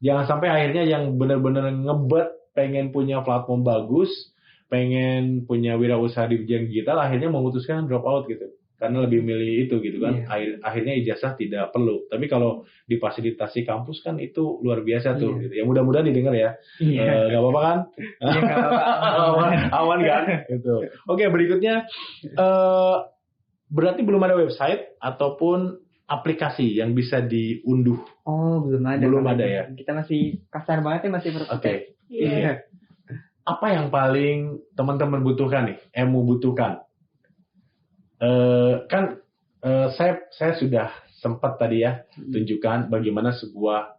Jangan sampai akhirnya yang benar-benar ngebet pengen punya platform bagus, pengen punya wirausaha di bidang digital, akhirnya memutuskan drop out gitu. Karena lebih milih itu gitu kan. Akhirnya ijazah tidak perlu. Tapi kalau difasilitasi kampus kan itu luar biasa tuh gitu. Ya mudah-mudahan didengar ya. Gak apa-apa kan? Aman kan? Gitu. Oke, berikutnya berarti belum ada website ataupun aplikasi yang bisa diunduh. Oh, belum ada. Belum ada ya. Kita masih kasar banget ya, masih prototipe. Oke. Apa yang paling teman-teman butuhkan nih? Emu butuhkan? Saya sudah sempat tadi ya tunjukkan bagaimana sebuah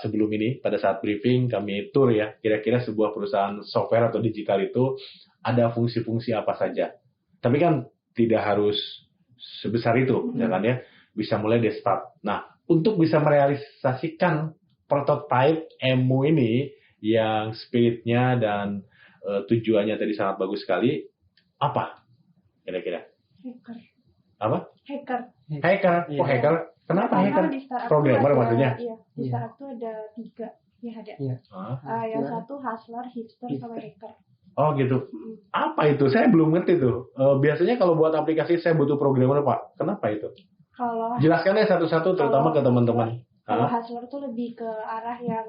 sebelum ini pada saat briefing kami tour ya, kira-kira sebuah perusahaan software atau digital itu ada fungsi-fungsi apa saja. Tapi kan tidak harus sebesar itu, ya kan ya, bisa mulai dari start. Nah, untuk bisa merealisasikan prototype Emu ini yang spiritnya dan tujuannya tadi sangat bagus sekali, apa kira-kira? Hacker. Apa? Hacker. Oh, hacker. Kenapa hacker? Programmer maksudnya? Iya, di startup tuh ada 3. Ya ada. Yang satu hustler, hipster, sama hacker. Oh gitu. Apa itu? Saya belum ngerti tuh. Biasanya kalau buat aplikasi saya butuh programmer, Pak. Kenapa itu? Kalau jelaskan deh satu-satu, terutama ke teman-teman. Kalau hustler tuh lebih ke arah yang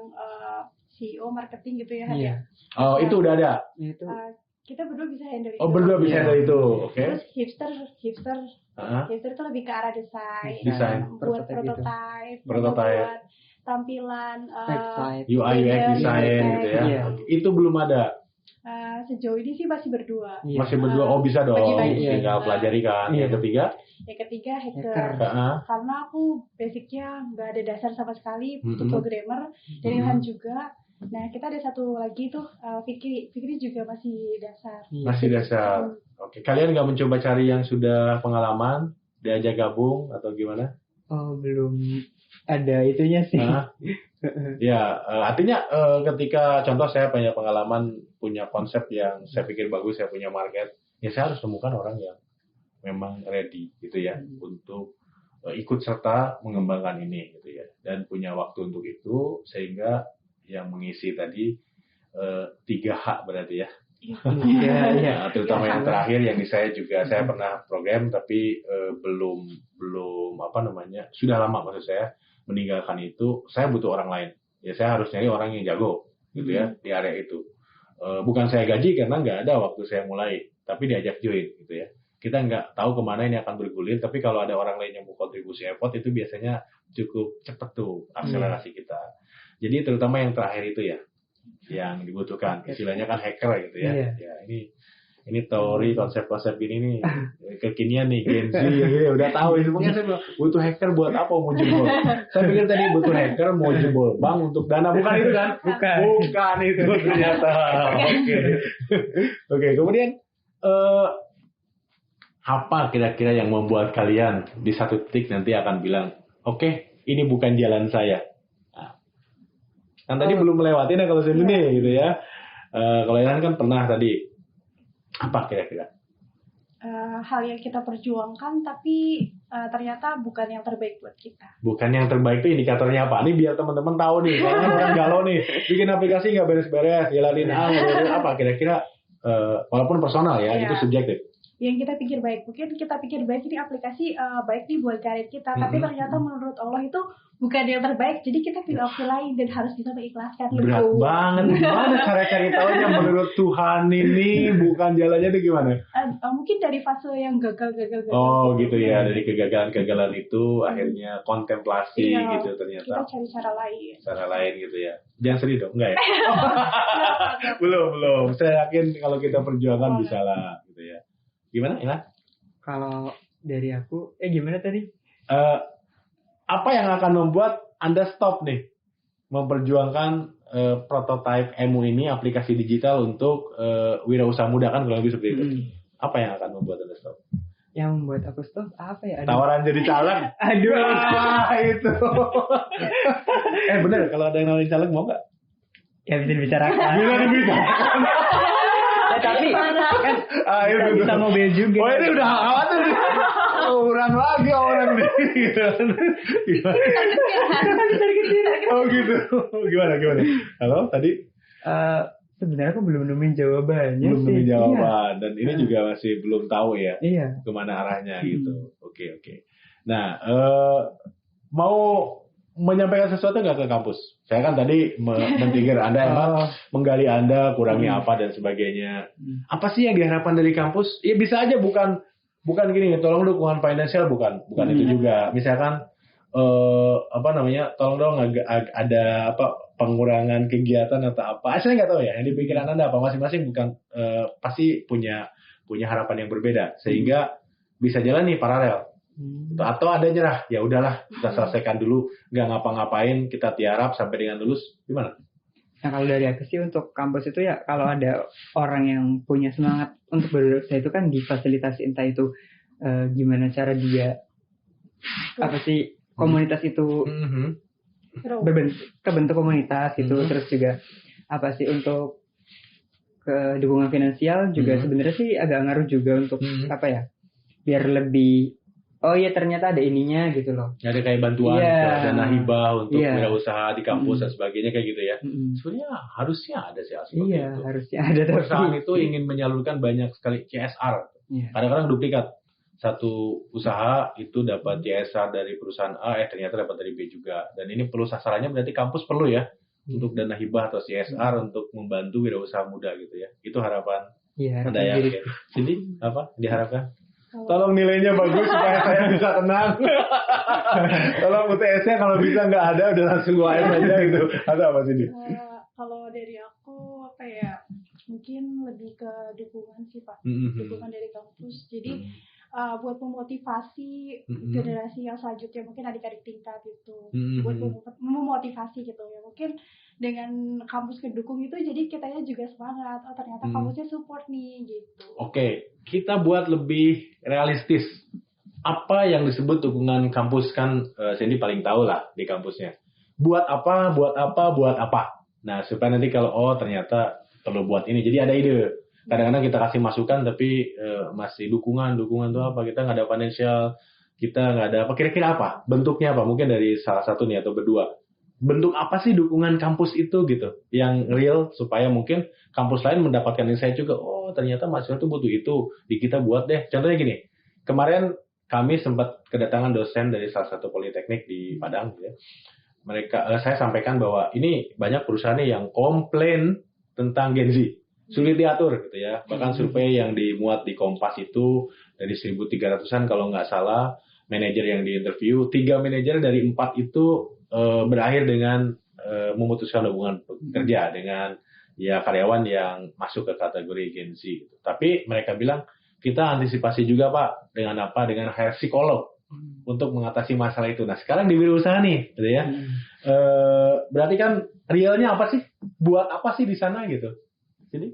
CEO marketing gitu ya. Iya. Oh, itu udah ada. Itu kita berdua bisa handle itu. Oh, berdua bisa handle itu. Oke. Terus hipster itu lebih ke arah desain. Buat prototype. Buat tampilan website, UI UX desain gitu ya. Itu belum ada. Sejauh ini sih masih berdua. Masih berdua. Oh, bisa dong. Bagi-bagi. Tinggal pelajari kan. Yang ketiga hacker. Karena aku basicnya nggak ada dasar sama sekali untuk programmer. Dan Ilhan juga. Nah, kita ada satu lagi tuh, Fikri juga masih dasar. Masih dasar. Oke. Kalian nggak mencoba cari yang sudah pengalaman, diajak gabung atau gimana? Oh, belum ada itunya sih. Ya, artinya ketika contoh saya punya pengalaman, punya konsep yang saya pikir bagus, saya punya market, ya saya harus temukan orang yang memang ready gitu ya untuk ikut serta mengembangkan ini gitu ya, dan punya waktu untuk itu, sehingga yang mengisi tadi 3H berarti ya. Iya. Terutama yang terakhir yang di saya juga, saya pernah program tapi belum sudah lama maksud saya meninggalkan itu. Saya butuh orang lain. Ya saya harus nyari orang yang jago gitu ya di area itu. Bukan saya gaji karena nggak ada waktu saya mulai, tapi diajak join gitu ya. Kita nggak tahu kemana ini akan bergulir, tapi kalau ada orang lain yang mau kontribusi effort itu biasanya cukup cepat tuh akselerasi kita. Jadi terutama yang terakhir itu ya yang dibutuhkan, istilahnya kan hacker gitu ya. Ya ini teori konsep-konsep ini nih kekinian nih Gen Z gitu, udah tahu itu. Makanya saya bilang butuh hacker buat apa, mau jebol. Saya pikir tadi butuh hacker mau jebol bank untuk dana, bukan itu kan? Bukan itu ternyata. Oke. Kemudian apa kira-kira yang membuat kalian di satu titik nanti akan bilang, oke, ini bukan jalan saya. Kan tadi belum melewati nah kalau sini gitu ya. Kalau Ilhan kan pernah tadi. Apa kira-kira? Hal yang kita perjuangkan tapi ternyata bukan yang terbaik buat kita. Bukan yang terbaik itu indikatornya apa? Ini biar teman-teman tahu nih. Karena orang galau nih, bikin aplikasi nggak beres-beres, jalanin apa kira-kira? Walaupun personal ya, itu subjektif. Yang kita pikir baik, mungkin kita pikir baik ini aplikasi baik nih buat karir kita, tapi ternyata menurut Allah itu bukan yang terbaik, jadi kita pilih opsi lain dan harus bisa mengikhlaskan. Berat banget. Gimana cara cari tahunya menurut Tuhan ini bukan jalannya itu gimana? Mungkin dari fase yang gagal. Oh gitu ya, dari kegagalan itu akhirnya kontemplasi gitu ternyata. Kita cari cara lain. Cara lain gitu ya. Jangan sedih dong, enggak ya? Belum. Saya yakin kalau kita perjuangan bisa lah gitu ya. Gimana Ila? Kalau dari aku, gimana tadi? Apa yang akan membuat Anda stop nih? memperjuangkan prototipe EMU ini, aplikasi digital untuk wirausaha muda kan kalau lebih seperti itu. Apa yang akan membuat Anda stop? Yang membuat aku stop apa ya? Tawaran jadi caleg. Aduh, itu. Bener, kalau ada yang nawarin caleg mau nggak? Ya bisa dibicarakan. Bisa dibicarakan. Ya, tapi kan itu bisa mobil juga. Oh ini udah khawatir nih. Orang lagi orang nih. Oh gitu. Gimana? Halo tadi? Sebenarnya aku belum nemuin jawabannya Belum sih. nemuin jawaban. Iya. Dan ini juga masih belum tahu ya. Iya. Kemana arahnya gitu. Oke. Nah, mau menyampaikan sesuatu nggak ke kampus? Saya kan tadi men-trigger Anda emang menggali Anda kurangnya apa dan sebagainya. Apa sih yang diharapkan dari kampus? Ya bisa aja bukan gini, tolong dukungan finansial bukan itu juga. Misalkan tolong dong ada pengurangan kegiatan atau apa. Saya nggak tahu ya. Yang di pikiran Anda apa masing-masing bukan pasti punya harapan yang berbeda sehingga bisa jalan nih paralel. Atau ada nyerah, ya udahlah kita selesaikan dulu, nggak ngapa-ngapain, kita tiarap sampai dengan lulus, gimana? Nah kalau dari aku sih untuk kampus itu ya kalau ada orang yang punya semangat untuk berusaha itu kan difasilitasi, entah itu gimana cara dia komunitas itu kebentuk komunitas gitu, terus juga untuk ke dukungan finansial juga sebenarnya sih agak ngaruh juga untuk biar lebih ternyata ada ininya gitu loh. Ada kayak bantuan dana hibah untuk wirausaha di kampus dan sebagainya kayak gitu ya. Sebenarnya harusnya ada sih seperti itu. Harusnya ada. Perusahaan itu ingin menyalurkan banyak sekali CSR. Kadang-kadang duplikat. Satu usaha itu dapat CSR dari perusahaan A, ternyata dapat dari B juga. Dan ini perlu sasarannya berarti kampus perlu ya untuk dana hibah atau CSR untuk membantu wirausaha muda gitu ya. Itu harapan. Ada yang Jadi apa diharapkan? Tolong nilainya bagus supaya saya bisa tenang. Tolong UTS-nya kalau bisa nggak ada udah langsung UAM aja gitu. Ada apa sih? Kalau dari aku mungkin lebih ke dukungan sih Pak. Dukungan dari kampus. Jadi buat memotivasi generasi yang selanjutnya, mungkin adik-adik tingkat itu, buat memotivasi gitu ya. Mungkin dengan kampus kedukung itu jadi kitanya juga semangat. Ternyata kampusnya support nih gitu. Oke, kita buat lebih realistis. Apa yang disebut dukungan kampus kan Sandy paling tahu lah di kampusnya. Buat apa? Nah, supaya nanti kalau ternyata perlu buat ini. Jadi ada ide. Kadang-kadang kita kasih masukan tapi masih dukungan itu apa? Kita nggak ada financial, kita nggak ada apa. Kira-kira apa? Bentuknya apa? Mungkin dari salah satu nih atau berdua. Bentuk apa sih dukungan kampus itu gitu? Yang real supaya mungkin kampus lain mendapatkan insight juga. Oh ternyata mahasiswa itu butuh itu. Di kita buat deh. Contohnya gini. Kemarin kami sempat kedatangan dosen dari salah satu politeknik di Padang. Ya. Saya sampaikan bahwa ini banyak perusahaan yang komplain tentang Gen Z. Sulit diatur gitu ya. Bahkan survei yang dimuat di Kompas itu dari 1.300-an kalau nggak salah manajer yang diinterview, 3 manajer dari 4 itu berakhir dengan memutuskan hubungan kerja dengan karyawan yang masuk ke kategori Gen Z. Gitu. Tapi mereka bilang kita antisipasi juga Pak dengan apa? Dengan hire psikolog untuk mengatasi masalah itu. Nah sekarang di wirausaha nih, gitu ya. Berarti kan realnya apa sih? Buat apa sih di sana gitu? Jadi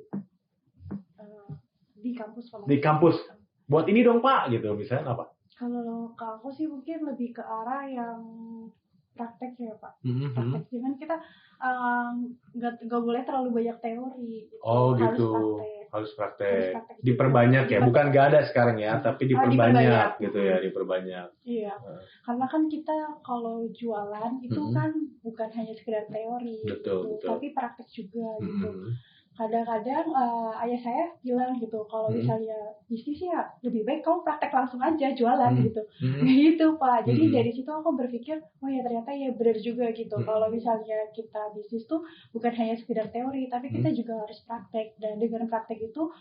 di kampus buat ini dong Pak gitu misalnya apa? Kalau ke aku sih mungkin lebih ke arah yang praktek ya Pak. Praktek dengan kita nggak boleh terlalu banyak teori. Gitu. Harus praktek. Diperbanyak ya, bukan nggak ada sekarang ya, tapi diperbanyak gitu ya, diperbanyak. Iya, karena kan kita kalau jualan itu kan bukan hanya sekedar teori, betul. tapi praktek juga gitu. Kadang-kadang ayah saya bilang gitu, kalau misalnya bisnis ya lebih baik kamu praktek langsung aja jualan gitu, gitu Pak. Jadi dari situ aku berpikir, oh ya ternyata ya benar juga gitu. Kalau misalnya kita bisnis tuh bukan hanya sekedar teori, tapi kita juga harus praktek. Dan dengan praktek itu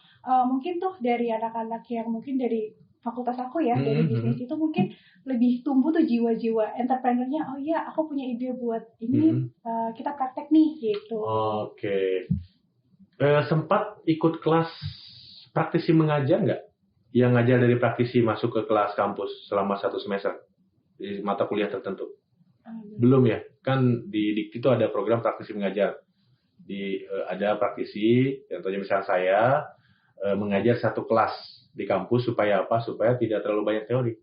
mungkin tuh dari anak-anak yang mungkin dari fakultas aku ya, dari bisnis itu mungkin lebih tumbuh tuh jiwa-jiwa entrepreneurnya. Oh iya, aku punya ide buat ini, kita praktek nih gitu. Oke. Sempat ikut kelas praktisi mengajar nggak? Yang ngajar dari praktisi masuk ke kelas kampus selama 1 semester di mata kuliah tertentu? Belum ya? Kan di Dikti itu ada program praktisi mengajar. Ada praktisi, contohnya misalnya saya mengajar satu kelas di kampus supaya apa? Supaya tidak terlalu banyak teori.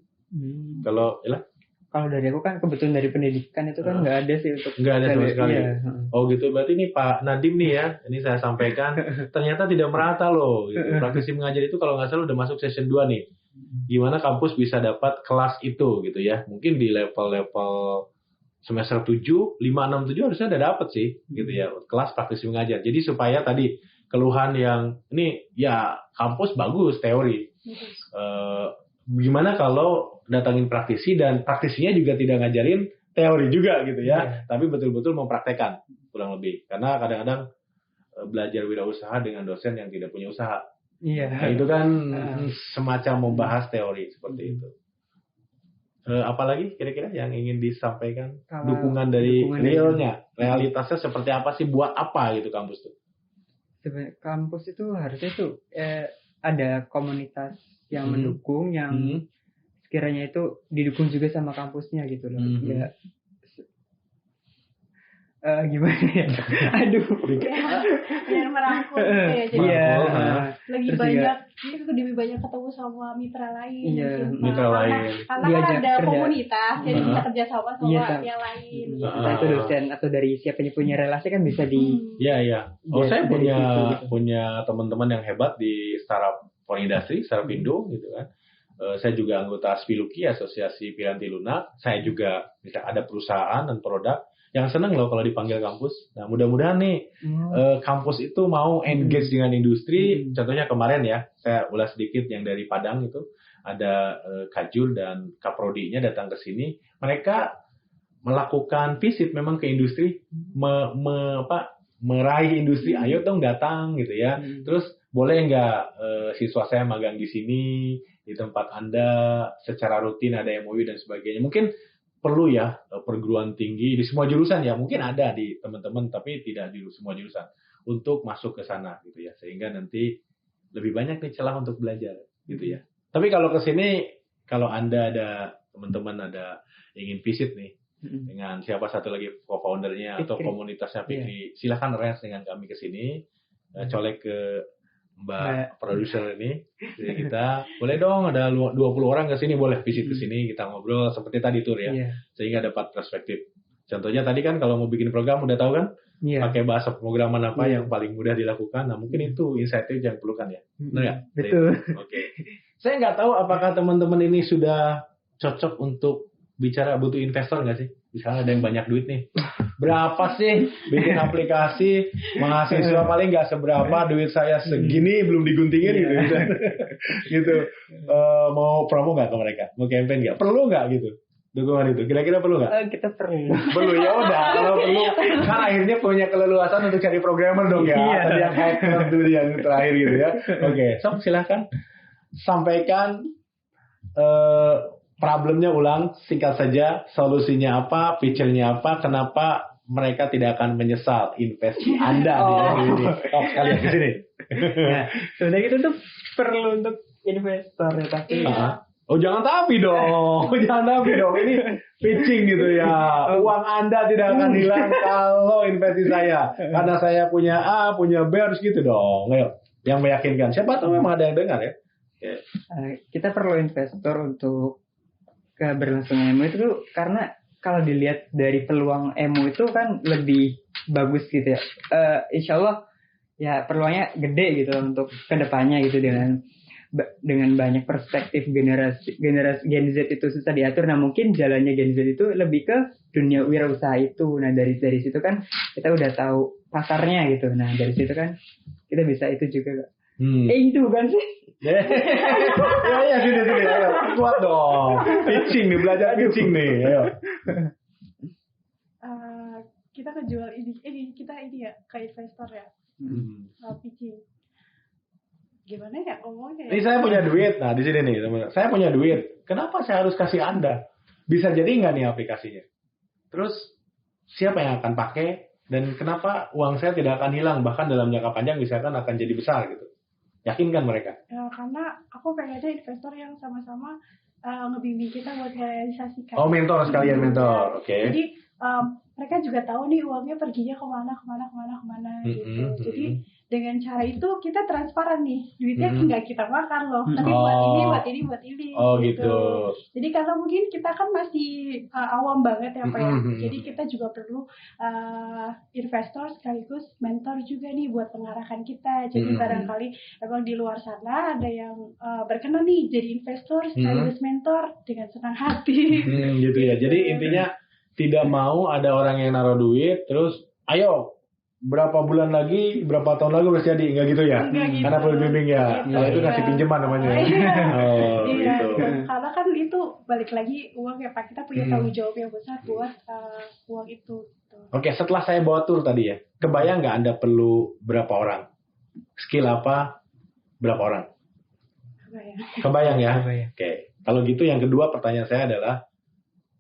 Kalau dari aku kan kebetulan dari pendidikan itu kan nggak ada sih untuk nggak ada sama sekali. Iya. Oh gitu, berarti ini Pak Nadim nih ya, ini saya sampaikan ternyata tidak merata loh. Gitu. Praktisi mengajar itu kalau nggak salah udah masuk session 2 nih. Gimana kampus bisa dapat kelas itu gitu ya? Mungkin di level semester 7, 5, 6, 7 harusnya udah dapat sih gitu ya, kelas praktisi mengajar. Jadi supaya tadi keluhan yang ini ya kampus bagus teori. Gimana kalau datangin praktisi dan praktisinya juga tidak ngajarin teori juga gitu ya, tapi betul-betul mempraktekkan kurang lebih. Karena kadang-kadang belajar wirausaha dengan dosen yang tidak punya usaha. Nah, itu kan semacam membahas teori seperti itu. Apalagi kira-kira yang ingin disampaikan? Dukungan dari realnya, realitasnya seperti apa sih? Buat apa gitu kampus tuh? Sebenarnya kampus itu harusnya tuh ada komunitas yang mendukung, yang sekiranya itu didukung juga sama kampusnya gitu loh. Ya, gimana ya? Aduh. Yang merangkul ya. Jadi lagi banyak, lebih banyak ketemu sama mitra lain. Iya, mitra lain. Karena kan ada komunitas, jadi bisa kerja sama yang lain. Entah itu dosen atau dari siapa yang punya relasi kan bisa di. Iya. Oh, saya punya teman-teman yang hebat di startup Industri, startup Indo gitu kan. Saya juga anggota Spiluki, Asosiasi Piranti Lunak. Saya juga misalnya ada perusahaan dan produk yang senang loh kalau dipanggil kampus. Nah, mudah-mudahan nih kampus itu mau engage dengan industri. Contohnya kemarin ya, saya ulas sedikit yang dari Padang itu ada Kajul dan Kaprodinya datang ke sini. Mereka melakukan visit memang ke industri, meraih industri. Ayo dong datang gitu ya. Terus boleh nggak siswa saya magang di sini di tempat Anda secara rutin, ada MOU dan sebagainya. Mungkin perlu ya perguruan tinggi di semua jurusan ya, mungkin ada di teman-teman tapi tidak di semua jurusan untuk masuk ke sana gitu ya, sehingga nanti lebih banyak nih celah untuk belajar gitu ya. Tapi kalau ke sini, kalau Anda ada teman-teman ada ingin visit nih dengan siapa satu lagi co-foundernya atau komunitasnya Fikri, silakan range dengan kami ke sini, colek ke Mbak produser ini, jadi kita boleh dong ada 20 orang ke sini, boleh visit ke sini, kita ngobrol seperti tadi tur ya, sehingga dapat perspektif. Contohnya tadi kan kalau mau bikin program udah tahu kan, pakai bahasa pemrograman apa yang paling mudah dilakukan. Nah mungkin itu insight yang perlu kan ya, benar nggak? Betul. Oke. Saya nggak tahu apakah teman-teman ini sudah cocok untuk bicara butuh investor nggak sih? Misalnya ada yang banyak duit nih, berapa sih bikin aplikasi, mahasiswa paling nggak seberapa, duit saya segini belum diguntingin gitu, gitu. Mau promo nggak ke mereka, mau campaign nggak, perlu nggak gitu, dukungan itu, kira-kira perlu nggak? Kita perlu. Perlu ya udah, kalau perlu kan akhirnya punya keleluasan untuk cari programmer dong ya, tadi yang hacker dulu yang terakhir gitu ya. Oke, so silahkan sampaikan. Problemnya ulang, singkat saja, solusinya apa, feature-nya apa, kenapa mereka tidak akan menyesal investasi Anda di ini. Sekalian di sini. Nah, sebenarnya itu tuh perlu untuk investor ya, tapi oh jangan tapi dong, ini pitching gitu ya. Uang Anda tidak akan hilang kalau investasi saya, karena saya punya A, punya B, harus gitu dong. Ayo, yang meyakinkan. Siapa tahu memang ada yang dengar ya. Kita perlu investor untuk keberlangsungan EMU itu karena kalau dilihat dari peluang EMU itu kan lebih bagus gitu ya. Insya Allah ya peluangnya gede gitu untuk kedepannya gitu, dengan banyak perspektif generasi Gen Z itu susah diatur. Nah mungkin jalannya Gen Z itu lebih ke dunia wirausaha itu. Nah dari situ kan kita udah tahu pasarnya gitu. Nah dari situ kan kita bisa itu juga. Itu bukan sih? Ya sini ayo, kuat dong. Pitching nih, belajar pitching nih, ayo. Kita kejual kita ya ke investor ya. Pitching. Gimana ya ngomongnya? Ini saya punya duit, nah di sini nih teman-teman. Saya punya duit. Kenapa saya harus kasih Anda? Bisa jadi nggak nih aplikasinya? Terus siapa yang akan pakai? Dan kenapa uang saya tidak akan hilang? Bahkan dalam jangka panjang misalkan akan jadi besar gitu. Yakinkan mereka? Ya, karena aku pengen ada investor yang sama-sama ngebimbing kita buat merealisasikan. Oh, mentor sekalian mentor. Oke. Jadi mereka juga tahu nih uangnya perginya kemana gitu. Jadi dengan cara itu kita transparan nih, duitnya nggak kita makan loh, tapi buat ini. Oh gitu. Jadi karena mungkin kita kan masih awam banget ya Pak ya. Jadi kita juga perlu investor sekaligus mentor juga nih buat pengarahkan kita. Jadi barangkali emang di luar sana ada yang berkenan nih jadi investor sekaligus mentor dengan senang hati. Gitu ya. Jadi intinya tidak mau ada orang yang naruh duit terus ayo berapa bulan lagi, berapa tahun lagi udah jadi, nggak gitu ya? Gitu. Karena perlu bimbing ya. Kalau itu kasih pinjaman namanya. Gitu. Karena kan itu balik lagi uang ya Pak, kita punya tanggung jawab yang besar buat uang itu. Gitu. Oke, setelah saya bawa tur tadi ya, kebayang nggak Anda perlu berapa orang? Skill apa? Berapa orang? Kebayang ya? Oke. Kalau gitu yang kedua pertanyaan saya adalah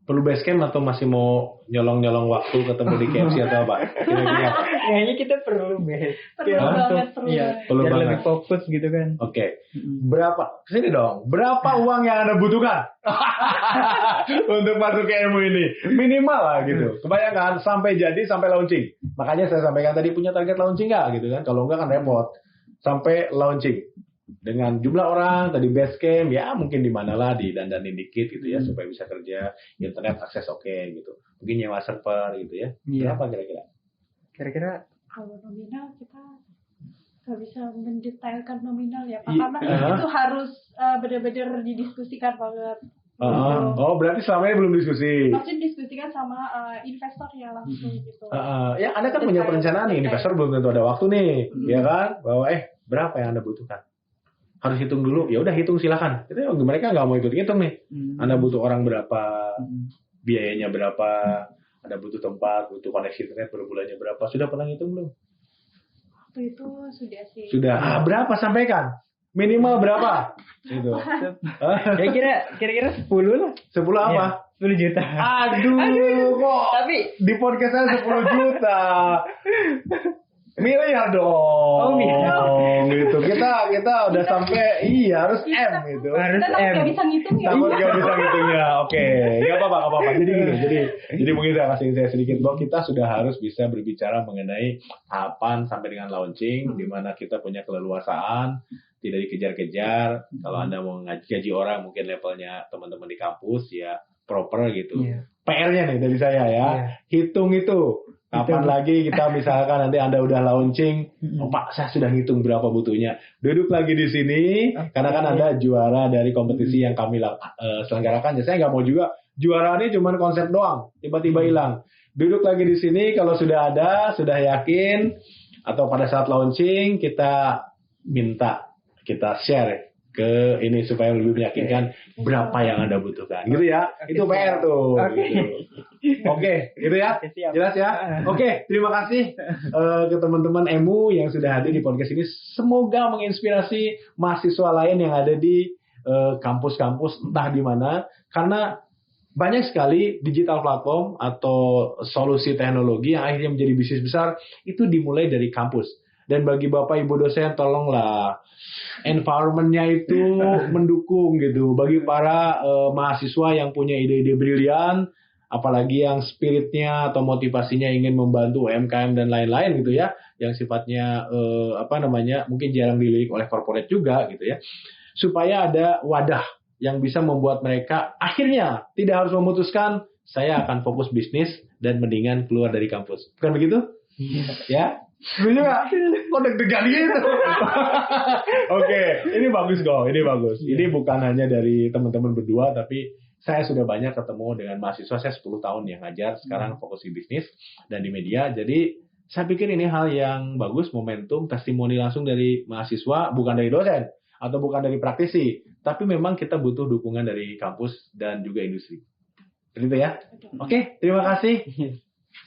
perlu base camp atau masih mau nyolong-nyolong waktu ketemu di KFC atau apa? Kira-kira apa? Kayaknya kita perlu base. Perlu biar banget. lebih fokus gitu kan. Oke. Berapa? Kesini dong. Berapa uang yang Anda butuhkan untuk masuk ke ilmu ini? Minimal lah gitu. Kebayangkan sampai launching. Makanya saya sampaikan tadi punya target launching nggak gitu kan? Kalau nggak kan repot. Sampai launching. Dengan jumlah orang tadi base camp ya mungkin di mana lah didandanin dikit gitu ya supaya bisa kerja, internet akses oke gitu, mungkin nyewa server gitu ya. Berapa kira-kira? Kalau nominal kita nggak bisa mendetailkan nominal ya Pak, karena itu harus benar-benar didiskusikan banget. Oh berarti selama ini belum diskusi? Maksudnya diskusikan sama investor ya langsung gitu. Ya Anda kan punya perencanaan nih, investor belum tentu ada waktu nih, ya kan? Bahwa berapa yang Anda butuhkan? Harus hitung dulu, ya udah hitung silakan. Itu mereka nggak mau ikut hitung nih. Anda butuh orang berapa, biayanya berapa, Anda butuh tempat, butuh koneksi internet per bulannya berapa. Sudah pernah hitung belum? Waktu itu sudah sih. Sudah. Berapa sampaikan? Minimal berapa? Gitu. Kira-kira 10 lah. 10 apa? Ya, 10 juta. Aduh, kok. Tapi di podcast saya 10 juta. Miliar dong. Oh, miliar. Gitu. Kita udah sampai harus M gitu. Harus kita M. nggak bisa ngitung ya. Takut nggak bisa ngitungnya. Oke, nggak apa-apa. Jadi mungkin saya sedikit bahwa kita sudah harus bisa berbicara mengenai tahapan sampai dengan launching, di mana kita punya keleluasaan, tidak dikejar-kejar. Kalau Anda mau gaji orang, mungkin levelnya teman-teman di kampus ya proper gitu. PR-nya nih dari saya ya, hitung itu. Kapan lagi kita misalkan nanti Anda udah launching, Pak saya sudah ngitung berapa butuhnya. Duduk lagi di sini, karena kan Anda juara dari kompetisi yang kami selenggarakan. Saya nggak mau juga juara ini cuma konsep doang, tiba-tiba hilang. Duduk lagi di sini, kalau sudah ada, sudah yakin, atau pada saat launching kita minta, kita share ke ini supaya lebih meyakinkan berapa yang Anda butuhkan. Gitu ya. Itu PR tuh. Oke, gitu ya. Jelas ya. Oke, terima kasih ke teman-teman EMU yang sudah hadir di podcast ini. Semoga menginspirasi mahasiswa lain yang ada di kampus-kampus entah di mana, karena banyak sekali digital platform atau solusi teknologi yang akhirnya menjadi bisnis besar itu dimulai dari kampus. Dan bagi Bapak Ibu dosen, tolonglah environment-nya itu mendukung gitu. Bagi para mahasiswa yang punya ide-ide brilian, apalagi yang spiritnya atau motivasinya ingin membantu UMKM dan lain-lain gitu ya, yang sifatnya mungkin jarang dilirik oleh corporate juga gitu ya, supaya ada wadah yang bisa membuat mereka akhirnya tidak harus memutuskan saya akan fokus bisnis dan mendingan keluar dari kampus. Bukan begitu? Ya. Setuju nggak? Kok deg-degan gitu? Oke, ini bagus kok. Ini bagus. Ini bukan hanya dari teman-teman berdua, tapi saya sudah banyak ketemu dengan mahasiswa. Saya 10 tahun yang ngajar, sekarang fokus di bisnis dan di media. Jadi saya pikir ini hal yang bagus, momentum, testimoni langsung dari mahasiswa, bukan dari dosen atau bukan dari praktisi, tapi memang kita butuh dukungan dari kampus dan juga industri. Begitu ya? Oke, terima kasih.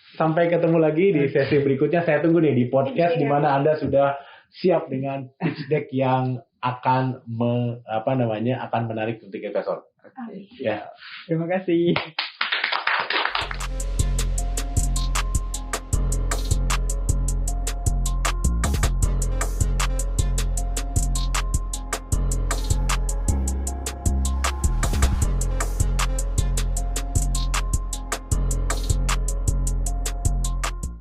Sampai ketemu lagi di sesi berikutnya. Saya tunggu nih di podcast di mana Anda sudah siap dengan pitch deck yang akan akan menarik untuk investor. Ya. Terima kasih.